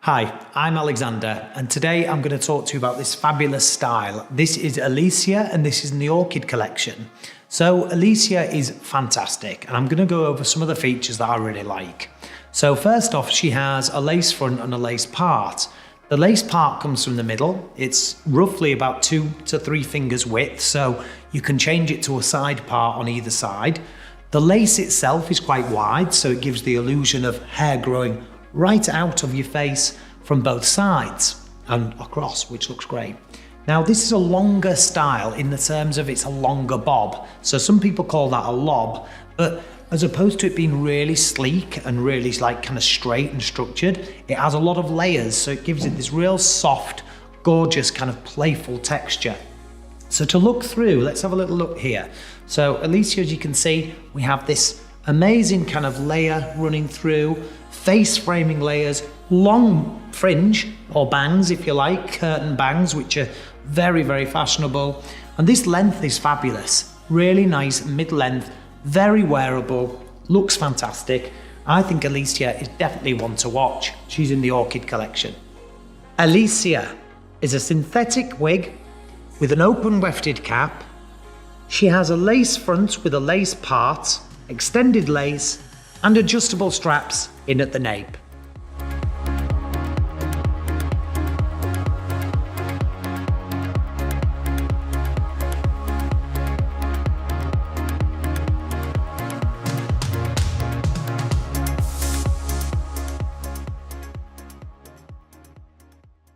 Hi, I'm Alexander, and today I'm going to talk to you about this fabulous style. This is Alicia, and this is in the Orchid Collection. So Alicia is fantastic, and I'm going to go over some of the features that I really like. So first off, she has a lace front and a lace part. The lace part comes from the middle. It's roughly about 2 to 3 fingers width, so you can change it to a side part on either side. The lace itself is quite wide, so it gives the illusion of hair growing right out of your face from both sides and across, which looks great. Now this is a longer style in the terms of it's a longer bob. So some people call that a lob, but as opposed to it being really sleek and really like kind of straight and structured, it has a lot of layers. So it gives it this real soft, gorgeous kind of playful texture. So to look through, let's have a little look here. So Alicia, as you can see, we have this amazing kind of layer running through, face framing layers, long fringe or bangs if you like, curtain bangs, which are very, very fashionable. And this length is fabulous, really nice mid-length, very wearable, looks fantastic. I think Alicia is definitely one to watch. She's in the Orchid Collection. Alicia is a synthetic wig with an open wefted cap. She has a lace front with a lace part, extended lace, and adjustable straps in at the nape.